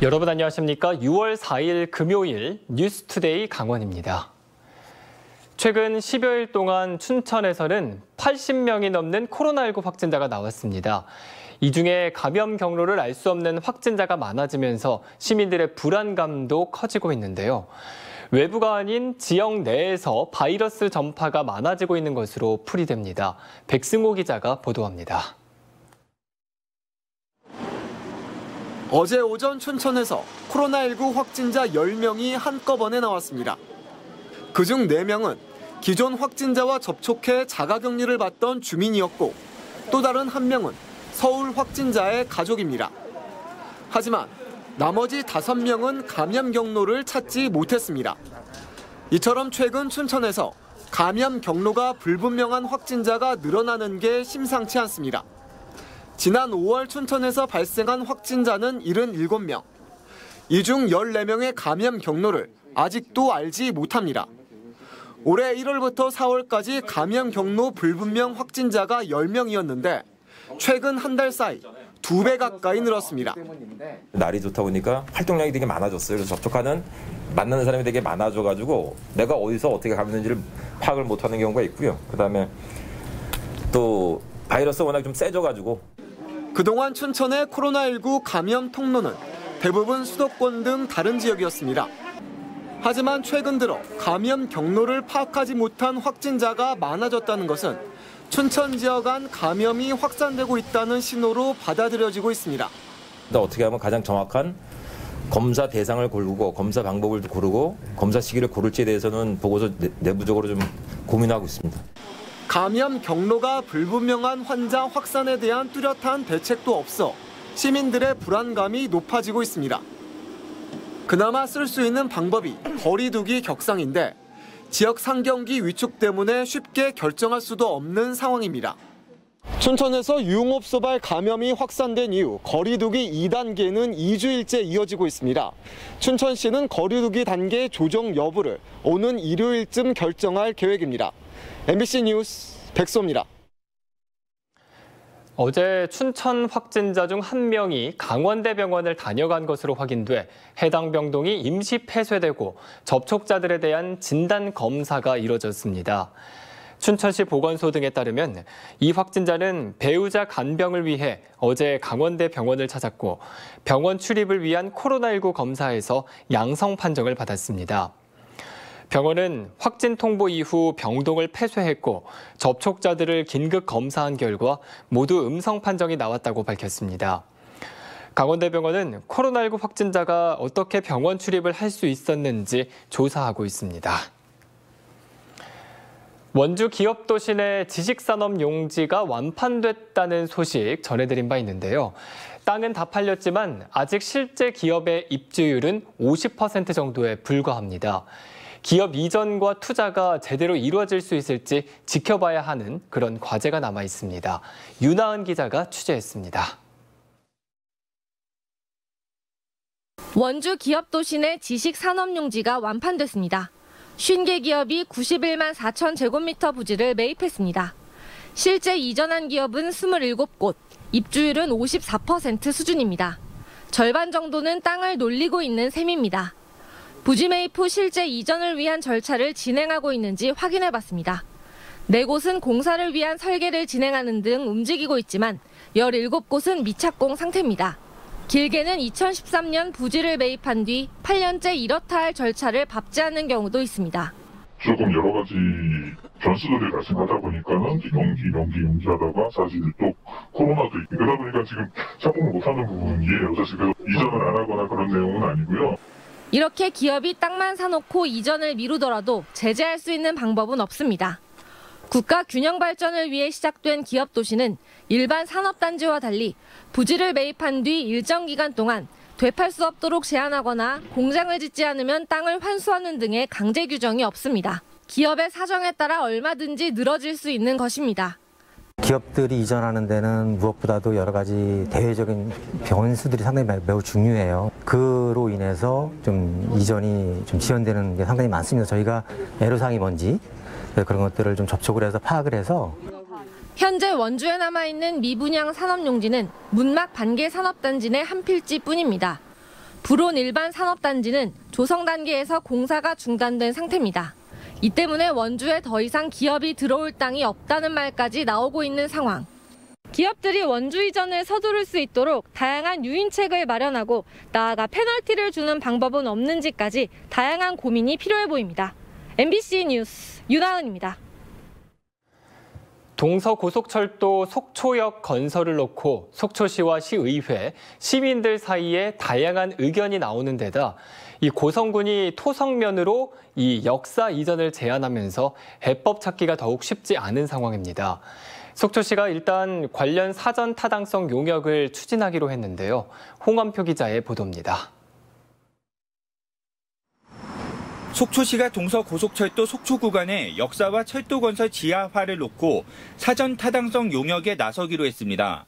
여러분 안녕하십니까? 6월 4일 금요일 뉴스투데이 강원입니다. 최근 10여일 동안 춘천에서는 80명이 넘는 코로나19 확진자가 나왔습니다. 이 중에 감염 경로를 알 수 없는 확진자가 많아지면서 시민들의 불안감도 커지고 있는데요. 외부가 아닌 지역 내에서 바이러스 전파가 많아지고 있는 것으로 풀이됩니다. 백승호 기자가 보도합니다. 어제 오전 춘천에서 코로나19 확진자 10명이 한꺼번에 나왔습니다. 그중 4명은 기존 확진자와 접촉해 자가격리를 받던 주민이었고 또 다른 1명은 서울 확진자의 가족입니다. 하지만 나머지 5명은 감염 경로를 찾지 못했습니다. 이처럼 최근 춘천에서 감염 경로가 불분명한 확진자가 늘어나는 게 심상치 않습니다. 지난 5월 춘천에서 발생한 확진자는 77명. 이 중 14명의 감염 경로를 아직도 알지 못합니다. 올해 1월부터 4월까지 감염 경로 불분명 확진자가 10명이었는데 최근 한 달 사이 2배 가까이 늘었습니다. 날이 좋다 보니까 활동량이 되게 많아졌어요. 그래서 접촉하는, 만나는 사람이 되게 많아져가지고 내가 어디서 어떻게 감염된지를 파악을 못하는 경우가 있고요. 그다음에 또 바이러스가 워낙 좀 세져가지고 그동안 춘천의 코로나19 감염 통로는 대부분 수도권 등 다른 지역이었습니다. 하지만 최근 들어 감염 경로를 파악하지 못한 확진자가 많아졌다는 것은 춘천 지역 안 감염이 확산되고 있다는 신호로 받아들여지고 있습니다. 어떻게 하면 가장 정확한 검사 대상을 고르고 검사 방법을 고르고 검사 시기를 고를지에 대해서는 보고서 내부적으로 좀 고민하고 있습니다. 감염 경로가 불분명한 환자 확산에 대한 뚜렷한 대책도 없어 시민들의 불안감이 높아지고 있습니다. 그나마 쓸 수 있는 방법이 거리 두기 격상인데 지역 상경기 위축 때문에 쉽게 결정할 수도 없는 상황입니다. 춘천에서 유흥업소발 감염이 확산된 이후 거리 두기 2단계는 2주일째 이어지고 있습니다. 춘천시는 거리 두기 단계 조정 여부를 오는 일요일쯤 결정할 계획입니다. MBC 뉴스 백소입니다. 어제 춘천 확진자 중 1명이 강원대병원을 다녀간 것으로 확인돼 해당 병동이 임시 폐쇄되고 접촉자들에 대한 진단 검사가 이뤄졌습니다. 춘천시 보건소 등에 따르면 이 확진자는 배우자 간병을 위해 어제 강원대병원을 찾았고 병원 출입을 위한 코로나19 검사에서 양성 판정을 받았습니다. 병원은 확진 통보 이후 병동을 폐쇄했고 접촉자들을 긴급 검사한 결과 모두 음성 판정이 나왔다고 밝혔습니다. 강원대병원은 코로나19 확진자가 어떻게 병원 출입을 할 수 있었는지 조사하고 있습니다. 원주 기업도시 내 지식산업용지가 완판됐다는 소식 전해드린 바 있는데요. 땅은 다 팔렸지만 아직 실제 기업의 입주율은 50% 정도에 불과합니다. 기업 이전과 투자가 제대로 이루어질 수 있을지 지켜봐야 하는 그런 과제가 남아 있습니다. 윤하은 기자가 취재했습니다. 원주 기업도시 내 지식산업용지가 완판됐습니다. 50개 기업이 91만 4천 제곱미터 부지를 매입했습니다. 실제 이전한 기업은 27곳, 입주율은 54% 수준입니다. 절반 정도는 땅을 놀리고 있는 셈입니다. 부지 매입 후 실제 이전을 위한 절차를 진행하고 있는지 확인해봤습니다. 4곳은 공사를 위한 설계를 진행하는 등 움직이고 있지만 17곳은 미착공 상태입니다. 길게는 2013년 부지를 매입한 뒤 8년째 이렇다 할 절차를 밟지 않는 경우도 있습니다. 조금 여러 가지 변수들이 발생하다 보니까는 연기하다가 사실 또 코로나도 있고 그러다 보니까 지금 착공을 못하는 부분이에요. 사실 그래서 이전을 안 하거나 그런 내용은 아니고요. 이렇게 기업이 땅만 사놓고 이전을 미루더라도 제재할 수 있는 방법은 없습니다. 국가 균형 발전을 위해 시작된 기업도시는 일반 산업단지와 달리 부지를 매입한 뒤 일정 기간 동안 되팔 수 없도록 제한하거나 공장을 짓지 않으면 땅을 환수하는 등의 강제 규정이 없습니다. 기업의 사정에 따라 얼마든지 늘어질 수 있는 것입니다. 기업들이 이전하는 데는 무엇보다도 여러 가지 대외적인 변수들이 상당히 매우 중요해요. 그로 인해서 좀 이전이 좀 지연되는 게 상당히 많습니다. 저희가 애로사항이 뭔지 그런 것들을 좀 접촉을 해서 파악을 해서 현재 원주에 남아있는 미분양 산업용지는 문막 반개 산업단지 내 한 필지뿐입니다. 불온 일반 산업단지는 조성 단계에서 공사가 중단된 상태입니다. 이 때문에 원주에 더 이상 기업이 들어올 땅이 없다는 말까지 나오고 있는 상황. 기업들이 원주 이전을 서두를 수 있도록 다양한 유인책을 마련하고 나아가 페널티를 주는 방법은 없는지까지 다양한 고민이 필요해 보입니다. MBC 뉴스 윤하은입니다. 동서고속철도 속초역 건설을 놓고 속초시와 시의회, 시민들 사이에 다양한 의견이 나오는 데다 이 고성군이 토성면으로 이 역사 이전을 제안하면서 해법 찾기가 더욱 쉽지 않은 상황입니다. 속초시가 일단 관련 사전 타당성 용역을 추진하기로 했는데요. 홍원표 기자의 보도입니다. 속초시가 동서고속철도 속초 구간에 역사와 철도 건설 지하화를 놓고 사전 타당성 용역에 나서기로 했습니다.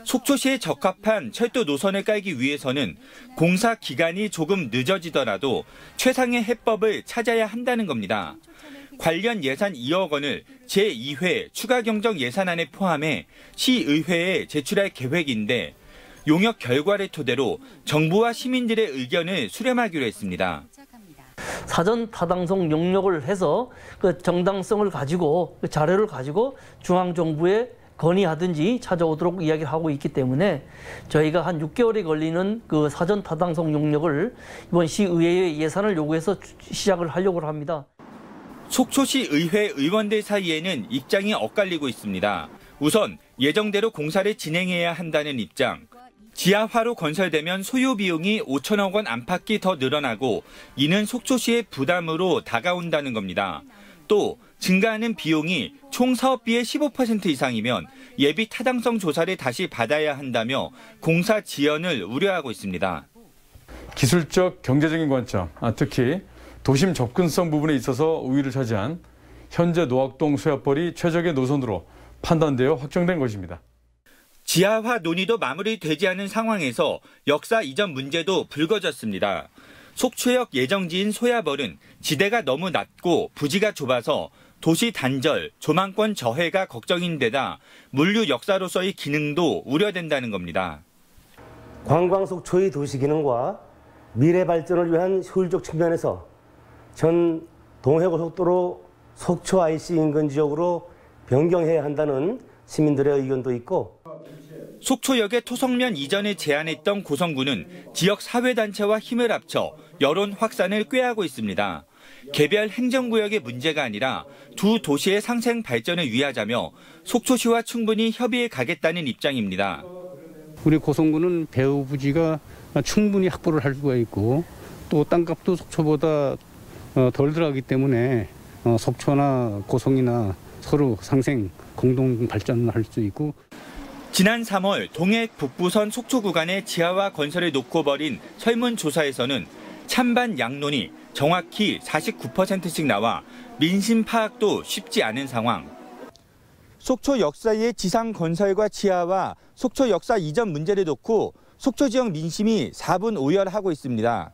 속초시에 적합한 철도 노선을 깔기 위해서는 공사 기간이 조금 늦어지더라도 최상의 해법을 찾아야 한다는 겁니다. 관련 예산 2억 원을 제2회 추가 경정 예산안에 포함해 시의회에 제출할 계획인데 용역 결과를 토대로 정부와 시민들의 의견을 수렴하기로 했습니다. 사전 타당성 용역을 해서 그 정당성을 가지고 그 자료를 가지고 중앙정부에 건의하든지 찾아오도록 이야기를 하고 있기 때문에 저희가 한 6개월이 걸리는 그 사전 타당성 용역을 이번 시의회의 예산을 요구해서 시작을 하려고 합니다. 속초시 의회 의원들 사이에는 입장이 엇갈리고 있습니다. 우선 예정대로 공사를 진행해야 한다는 입장. 지하화로 건설되면 소요 비용이 5천억 원 안팎이 더 늘어나고 이는 속초시의 부담으로 다가온다는 겁니다. 또 증가하는 비용이 총 사업비의 15% 이상이면 예비 타당성 조사를 다시 받아야 한다며 공사 지연을 우려하고 있습니다. 기술적, 경제적인 관점, 특히 도심 접근성 부분에 있어서 우위를 차지한 현재 노학동 수야벌이 최적의 노선으로 판단되어 확정된 것입니다. 지하화 논의도 마무리되지 않은 상황에서 역사 이전 문제도 불거졌습니다. 속초역 예정지인 소야벌은 지대가 너무 낮고 부지가 좁아서 도시 단절, 조망권 저해가 걱정인 데다 물류 역사로서의 기능도 우려된다는 겁니다. 관광 속초의 도시 기능과 미래 발전을 위한 효율적 측면에서 전 동해고속도로 속초 IC 인근 지역으로 변경해야 한다는 시민들의 의견도 있고 속초역의 토성면 이전을 제안했던 고성군은 지역 사회단체와 힘을 합쳐 여론 확산을 꾀하고 있습니다. 개별 행정구역의 문제가 아니라 두 도시의 상생 발전을 위하자며 속초시와 충분히 협의해 가겠다는 입장입니다. 우리 고성군은 배후 부지가 충분히 확보를 할 수가 있고 또 땅값도 속초보다 덜 들어가기 때문에 속초나 고성이나 서로 상생 공동 발전할 수 있고 지난 3월 동해 북부선 속초 구간의 지하화 건설을 놓고 벌인 설문조사에서는 찬반 양론이 정확히 49%씩 나와 민심 파악도 쉽지 않은 상황. 속초 역사의 지상 건설과 지하화, 속초 역사 이전 문제를 놓고 속초 지역 민심이 4분 오열하고 있습니다.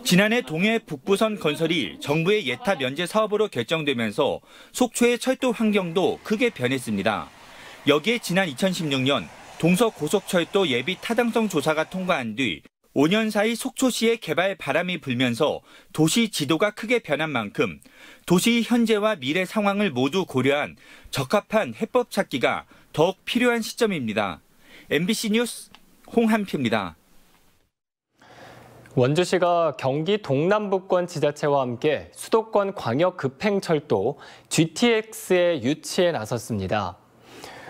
지난해 동해 북부선 건설이 정부의 예타 면제 사업으로 결정되면서 속초의 철도 환경도 크게 변했습니다. 여기에 지난 2016년 동서고속철도 예비 타당성 조사가 통과한 뒤 5년 사이 속초시의 개발 바람이 불면서 도시 지도가 크게 변한 만큼 도시 현재와 미래 상황을 모두 고려한 적합한 해법 찾기가 더욱 필요한 시점입니다. MBC 뉴스 홍한표입니다. 원주시가 경기 동남부권 지자체와 함께 수도권 광역급행철도 GTX의 유치에 나섰습니다.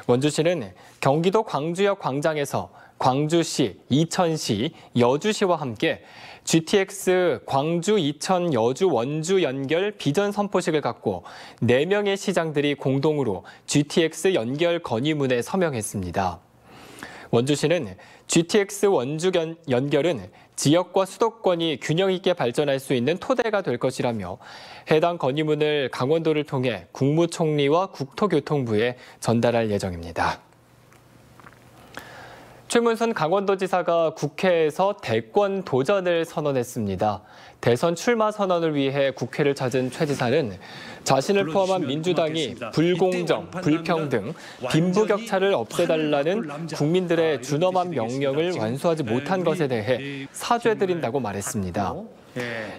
원주시는 경기도 광주역 광장에서 광주시, 이천시, 여주시와 함께 GTX 광주, 이천, 여주, 원주 연결 비전 선포식을 갖고 4명의 시장들이 공동으로 GTX 연결 건의문에 서명했습니다. 원주시는 GTX 원주 연결은 지역과 수도권이 균형 있게 발전할 수 있는 토대가 될 것이라며 해당 건의문을 강원도를 통해 국무총리와 국토교통부에 전달할 예정입니다. 최문순 강원도지사가 국회에서 대권 도전을 선언했습니다. 대선 출마 선언을 위해 국회를 찾은 최 지사는 자신을 포함한 민주당이 불공정, 불평등, 빈부격차를 없애달라는 국민들의 준엄한 명령을 완수하지 못한 것에 대해 사죄드린다고 말했습니다.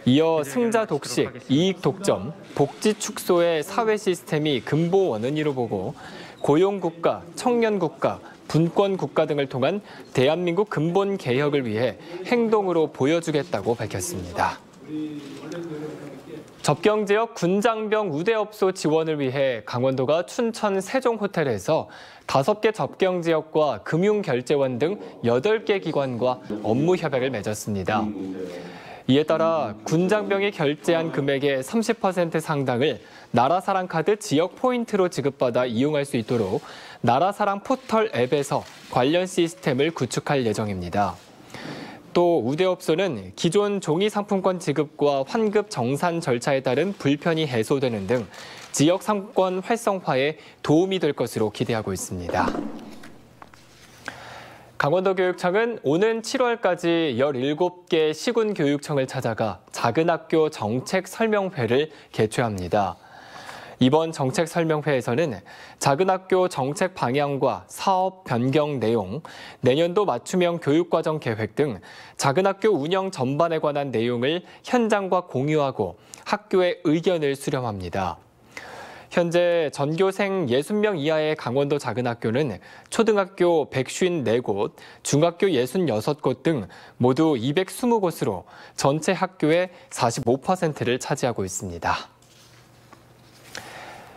이어 승자 독식, 이익 독점, 복지 축소의 사회 시스템이 근본 원인으로 보고 고용국가, 청년국가, 분권국가 등을 통한 대한민국 근본 개혁을 위해 행동으로 보여주겠다고 밝혔습니다. 접경지역 군장병 우대업소 지원을 위해 강원도가 춘천 세종호텔에서 5개 접경지역과 금융결제원 등 8개 기관과 업무 협약을 맺었습니다. 이에 따라 군장병이 결제한 금액의 30% 상당을 나라사랑 카드 지역 포인트로 지급받아 이용할 수 있도록 나라사랑 포털 앱에서 관련 시스템을 구축할 예정입니다. 또 우대업소는 기존 종이 상품권 지급과 환급 정산 절차에 따른 불편이 해소되는 등 지역 상권 활성화에 도움이 될 것으로 기대하고 있습니다. 강원도교육청은 오는 7월까지 17개 시군교육청을 찾아가 작은 학교 정책 설명회를 개최합니다. 이번 정책 설명회에서는 작은 학교 정책 방향과 사업 변경 내용, 내년도 맞춤형 교육과정 계획 등 작은 학교 운영 전반에 관한 내용을 현장과 공유하고 학교의 의견을 수렴합니다. 현재 전교생 60명 이하의 강원도 작은 학교는 초등학교 154곳, 중학교 66곳 등 모두 220곳으로 전체 학교의 45%를 차지하고 있습니다.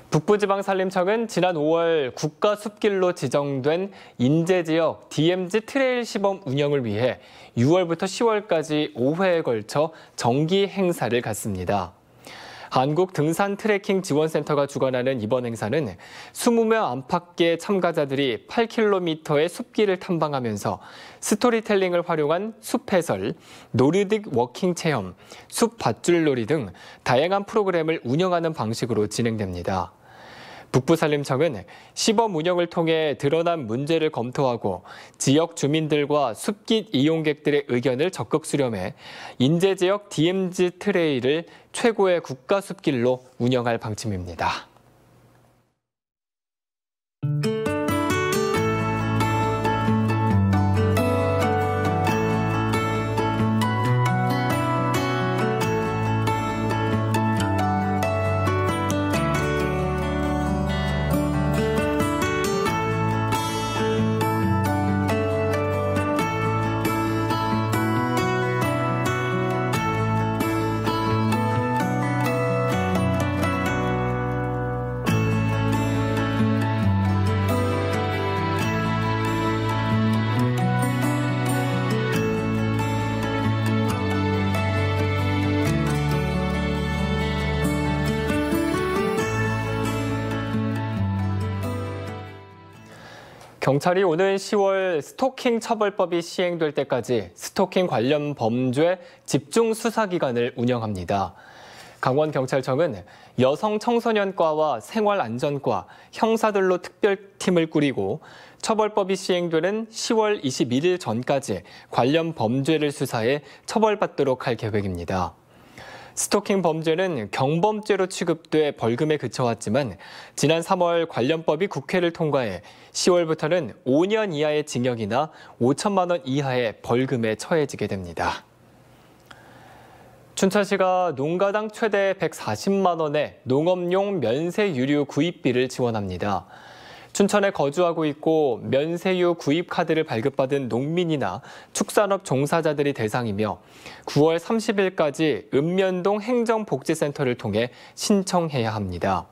북부지방산림청은 지난 5월 국가숲길로 지정된 인제지역 DMZ 트레일 시범 운영을 위해 6월부터 10월까지 5회에 걸쳐 정기 행사를 갖습니다. 한국등산트래킹지원센터가 주관하는 이번 행사는 20명 안팎의 참가자들이 8km의 숲길을 탐방하면서 스토리텔링을 활용한 숲 해설, 노르딕 워킹 체험, 숲 밧줄놀이 등 다양한 프로그램을 운영하는 방식으로 진행됩니다. 북부산림청은 시범 운영을 통해 드러난 문제를 검토하고 지역 주민들과 숲길 이용객들의 의견을 적극 수렴해 인제지역 DMZ 트레일을 최고의 국가 숲길로 운영할 방침입니다. 경찰이 오는 10월 스토킹 처벌법이 시행될 때까지 스토킹 관련 범죄 집중 수사 기간을 운영합니다. 강원경찰청은 여성 청소년과와 생활안전과, 형사들로 특별팀을 꾸리고 처벌법이 시행되는 10월 21일 전까지 관련 범죄를 수사해 처벌받도록 할 계획입니다. 스토킹 범죄는 경범죄로 취급돼 벌금에 그쳐왔지만 지난 3월 관련법이 국회를 통과해 10월부터는 5년 이하의 징역이나 5천만 원 이하의 벌금에 처해지게 됩니다. 춘천시가 농가당 최대 140만 원의 농업용 면세유류 구입비를 지원합니다. 춘천에 거주하고 있고 면세유 구입 카드를 발급받은 농민이나 축산업 종사자들이 대상이며 9월 30일까지 읍면동 행정복지센터를 통해 신청해야 합니다.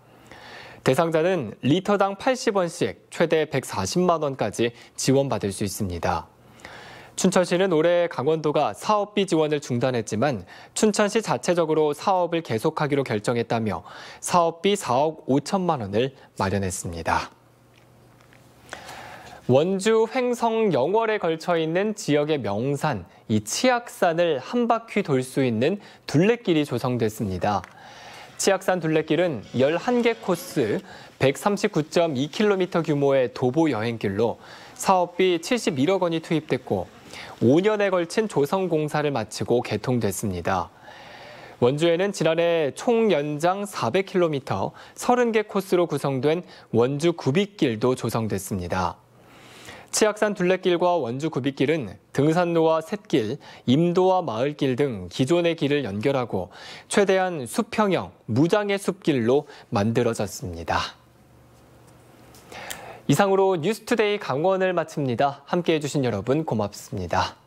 대상자는 리터당 80원씩 최대 140만 원까지 지원받을 수 있습니다. 춘천시는 올해 강원도가 사업비 지원을 중단했지만 춘천시 자체적으로 사업을 계속하기로 결정했다며 사업비 4억 5천만 원을 마련했습니다. 원주 횡성 영월에 걸쳐 있는 지역의 명산, 이 치악산을 한 바퀴 돌 수 있는 둘레길이 조성됐습니다. 치악산 둘레길은 11개 코스, 139.2km 규모의 도보 여행길로 사업비 71억 원이 투입됐고 5년에 걸친 조성 공사를 마치고 개통됐습니다. 원주에는 지난해 총 연장 400km, 30개 코스로 구성된 원주 굽이길도 조성됐습니다. 치악산 둘레길과 원주 굽이길은 등산로와 샛길, 임도와 마을길 등 기존의 길을 연결하고 최대한 수평형, 무장의 숲길로 만들어졌습니다. 이상으로 뉴스투데이 강원을 마칩니다. 함께해 주신 여러분 고맙습니다.